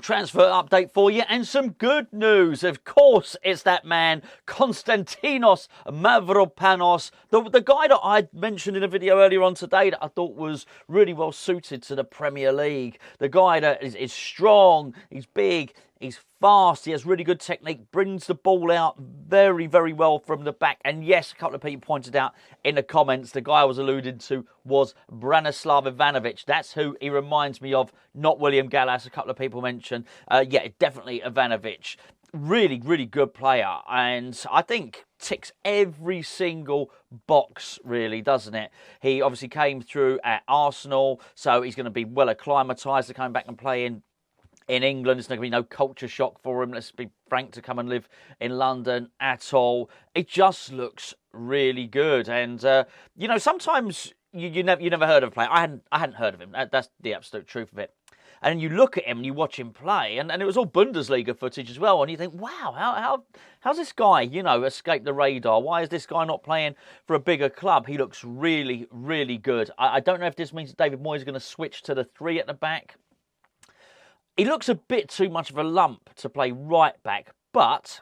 transfer update for you and some good news. Of course, it's that man, Konstantinos Mavropanos, the guy that I mentioned in a video earlier on today that I thought was really well suited to the Premier League. The guy that is strong, he's big, he's fast, he has really good technique, brings the ball out very, very well from the back. And yes, a couple of people pointed out in the comments, the guy I was alluding to was Branislav Ivanovic. That's who he reminds me of, not William Gallas. A couple of people mentioned. Yeah, definitely Ivanovic. Really, really good player. And I think ticks every single box, really, doesn't it? He obviously came through at Arsenal, so he's going to be well acclimatised to coming back and play in England. There's going to be no culture shock for him, let's be frank, to come and live in London at all. It just looks really good. And, you know, sometimes you never heard of a player. I hadn't heard of him. That's the absolute truth of it. And you look at him and you watch him play, and it was all Bundesliga footage as well, and you think, wow, how's this guy, you know, escaped the radar? Why is this guy not playing for a bigger club? He looks really, really good. I don't know if this means that David Moyes is going to switch to the 3 at the back. He looks a bit too much of a lump to play right back, but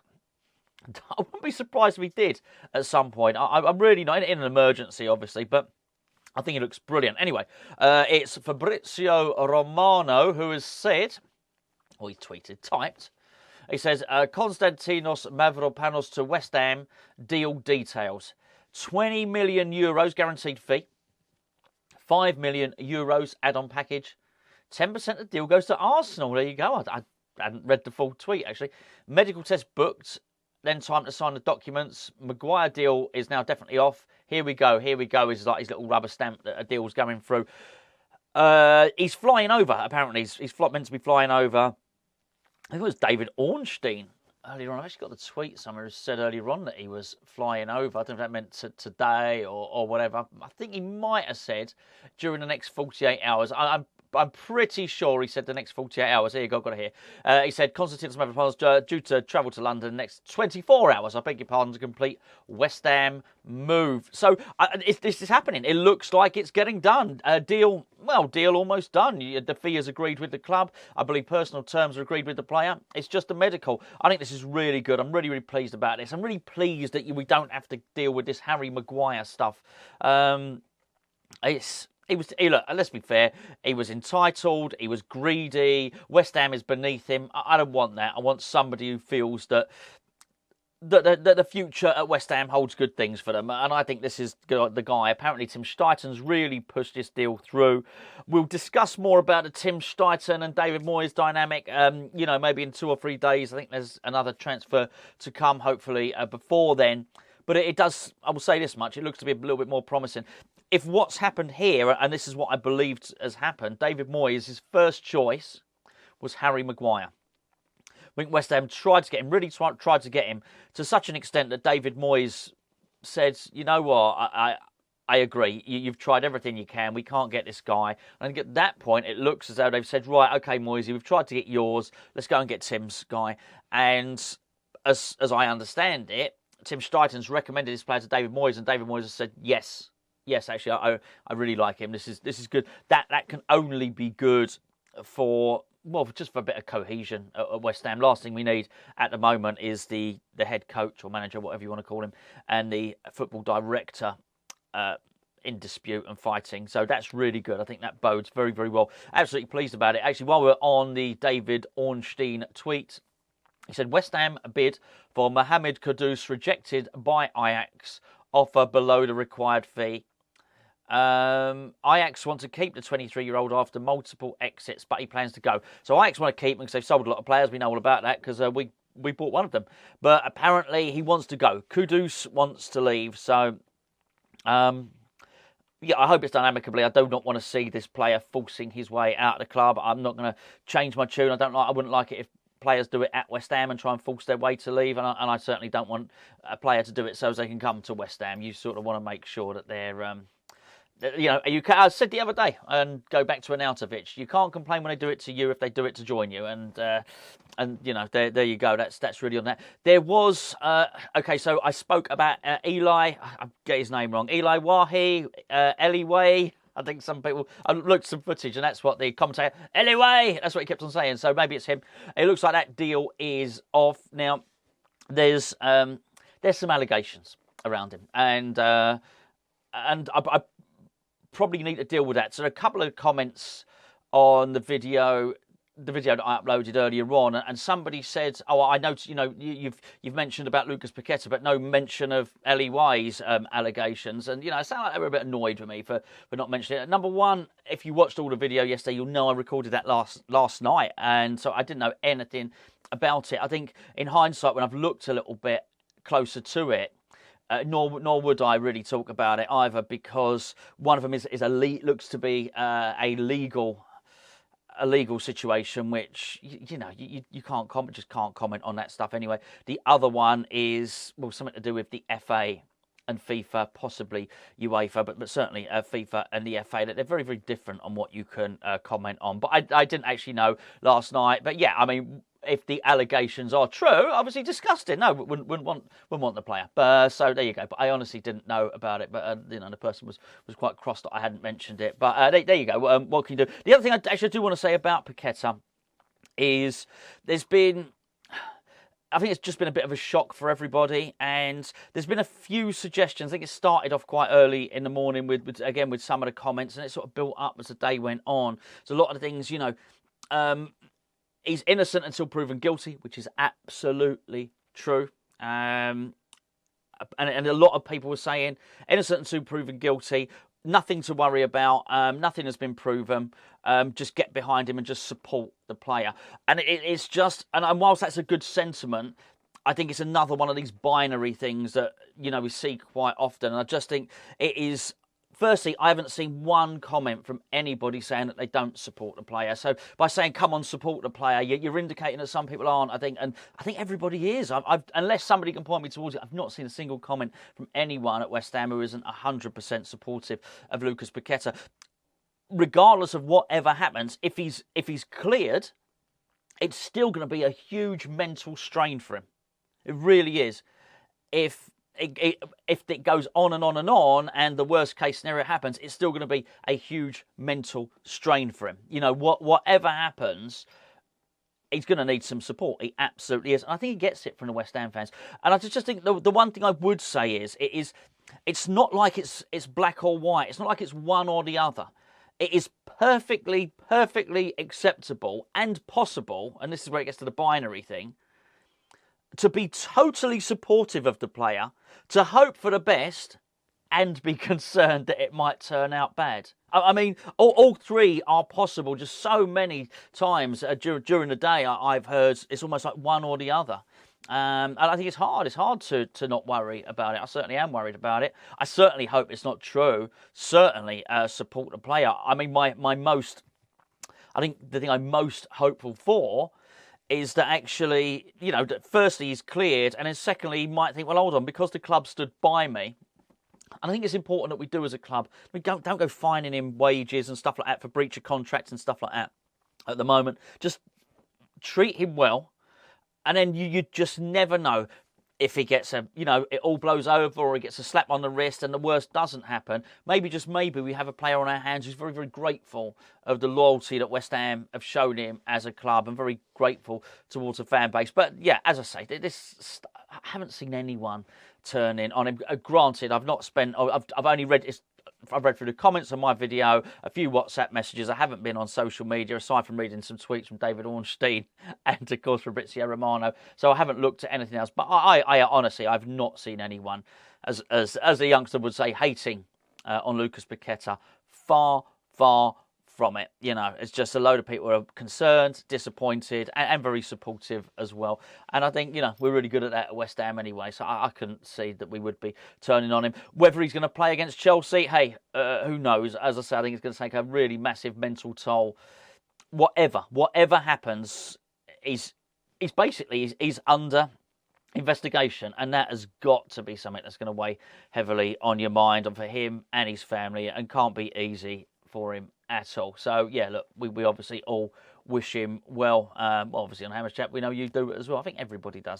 I wouldn't be surprised if he did at some point. I'm really not in an emergency, obviously, but I think he looks brilliant. Anyway, it's Fabrizio Romano who has said, or he typed, he says, Konstantinos Mavropanos to West Ham, deal details. 20 million euros guaranteed fee, 5 million euros add-on package, 10% of the deal goes to Arsenal. There you go. I hadn't read the full tweet, actually. Medical test booked, then time to sign the documents. Maguire deal is now definitely off. Here we go. Is like his little rubber stamp that a deal's going through. He's flying over, apparently. He's meant to be flying over. I think it was David Ornstein earlier on. I actually got the tweet somewhere who said earlier on that he was flying over. I don't know if that meant today or whatever. I think he might have said during the next 48 hours. I'm pretty sure he said the next 48 hours. Here you go, got it here. He said Konstantinos Mavropanos due to travel to London next 24 hours. I beg your pardon, to complete West Ham move. So this is happening. It looks like it's getting done. Deal almost done. The fee is agreed with the club. I believe personal terms are agreed with the player. It's just a medical. I think this is really good. I'm really, really pleased about this. I'm really pleased that we don't have to deal with this Harry Maguire stuff. Look, let's be fair, he was entitled, he was greedy, West Ham is beneath him. I don't want that. I want somebody who feels that the future at West Ham holds good things for them. And I think this is the guy. Apparently Tim Steiton's really pushed this deal through. We'll discuss more about the Tim Steiton and David Moyes dynamic, you know, maybe in 2 or 3 days. I think there's another transfer to come, hopefully, before then. But it does, I will say this much, it looks to be a little bit more promising. If what's happened here, and this is what I believed has happened, David Moyes, his first choice was Harry Maguire. I think West Ham tried to get him, really tried to get him to such an extent that David Moyes said, you know what, I agree, you've tried everything you can, we can't get this guy. And I think at that point, it looks as though they've said, right, okay, Moyes, we've tried to get yours, let's go and get Tim's guy. And as I understand it, Tim Steiton's recommended this player to David Moyes, and David Moyes has said, yes, actually, I really like him. This is good. That can only be good for, well, just for a bit of cohesion at West Ham. Last thing we need at the moment is the head coach or manager, whatever you want to call him, and the football director in dispute and fighting. So that's really good. I think that bodes very, very well. Absolutely pleased about it. Actually, while we're on the David Ornstein tweet, he said, West Ham bid for Mohamed Kudus rejected by Ajax, offer below the required fee. Ajax want to keep the 23-year-old after multiple exits, but he plans to go. So Ajax want to keep him because they've sold a lot of players. We know all about that because we bought one of them. But apparently he wants to go. Kudus wants to leave. So, yeah, I hope it's done amicably. I do not want to see this player forcing his way out of the club. I'm not going to change my tune. I wouldn't like it if players do it at West Ham and try and force their way to leave, and I certainly don't want a player to do it so as they can come to West Ham. You sort of want to make sure that they're, you know, I said the other day, and go back to Arnautovic, you can't complain when they do it to you if they do it to join you, and you know, there you go. That's really on that. There was okay, so I spoke about Eli. I get his name wrong. Eli Wahi, Eliway. I think some people, I looked at some footage and that's what the commentator, anyway, that's what he kept on saying. So maybe it's him. It looks like that deal is off. Now, there's some allegations around him. And I probably need to deal with that. So a couple of comments on the video that I uploaded earlier on, and somebody said, "Oh, I noticed, you've mentioned about Lucas Paqueta, but no mention of LEY's allegations." And it sounded like they were a bit annoyed with me for not mentioning it. Number one, if you watched all the video yesterday, you'll know I recorded that last night, and so I didn't know anything about it. I think in hindsight, when I've looked a little bit closer to it, nor would I really talk about it either, because one of them looks to be a legal situation, which you can't comment on that stuff anyway. The other one is something to do with the FA and FIFA, possibly UEFA, but certainly FIFA and the FA. That they're very, very different on what you can comment on. But I didn't actually know last night. But yeah, I mean, if the allegations are true, obviously disgusting. No, wouldn't want the player. So there you go. But I honestly didn't know about it. But the person was quite cross that I hadn't mentioned it. But there you go. What can you do? The other thing I actually do want to say about Paqueta is I think it's just been a bit of a shock for everybody, and there's been a few suggestions. I think it started off quite early in the morning with some of the comments, and it sort of built up as the day went on. So a lot of the things, he's innocent until proven guilty, which is absolutely true. And a lot of people were saying innocent until proven guilty. Nothing to worry about. Nothing has been proven. Just get behind him and just support the player. And it's just, and whilst that's a good sentiment, I think it's another one of these binary things that, we see quite often. And I just think it is, firstly, I haven't seen one comment from anybody saying that they don't support the player. So by saying, come on, support the player, you're indicating that some people aren't, I think. And I think everybody is. Unless somebody can point me towards it, I've not seen a single comment from anyone at West Ham who isn't 100% supportive of Lucas Paqueta. Regardless of whatever happens, if he's cleared, it's still going to be a huge mental strain for him. It really is. If it goes on and on and on, and the worst case scenario happens, it's still going to be a huge mental strain for him. Whatever happens, he's going to need some support. He absolutely is. And I think he gets it from the West Ham fans. And I just think the one thing I would say is it's not like it's black or white. It's not like it's one or the other. It is perfectly acceptable and possible, and this is where it gets to the binary thing, to be totally supportive of the player, to hope for the best, and be concerned that it might turn out bad. I mean, all three are possible. Just so many times during the day I've heard it's almost like one or the other. And I think it's hard. It's hard to not worry about it. I certainly am worried about it. I certainly hope it's not true. Certainly support the player. I mean, I think the thing I'm most hopeful for is that actually, that firstly he's cleared, and then secondly he might think, well, hold on, because the club stood by me. And I think it's important that we do as a club. We don't go fining him wages and stuff like that for breach of contracts and stuff like that at the moment. Just treat him well. And then you just never know if he gets it all blows over, or he gets a slap on the wrist and the worst doesn't happen. Maybe, just maybe, we have a player on our hands who's very, very grateful of the loyalty that West Ham have shown him as a club, and very grateful towards the fan base. But yeah, as I say, I haven't seen anyone turn in on him. Granted, I've only read I've read through the comments on my video, a few WhatsApp messages. I haven't been on social media, aside from reading some tweets from David Ornstein and, of course, Fabrizio Romano. So I haven't looked at anything else. But I honestly, I've not seen anyone, as a youngster would say, hating on Lucas Paqueta. Far from it. It's just a load of people who are concerned, disappointed, and very supportive as well. And I think, we're really good at that at West Ham anyway, so I couldn't see that we would be turning on him. Whether he's going to play against Chelsea, hey, who knows? As I say, I think it's going to take a really massive mental toll. Whatever happens, he's under investigation, and that has got to be something that's going to weigh heavily on your mind, and for him and his family, and can't be easy for him at all. So yeah, look, we obviously all wish him well. Obviously on Hammers Chat, we know you do it as well. I think everybody does.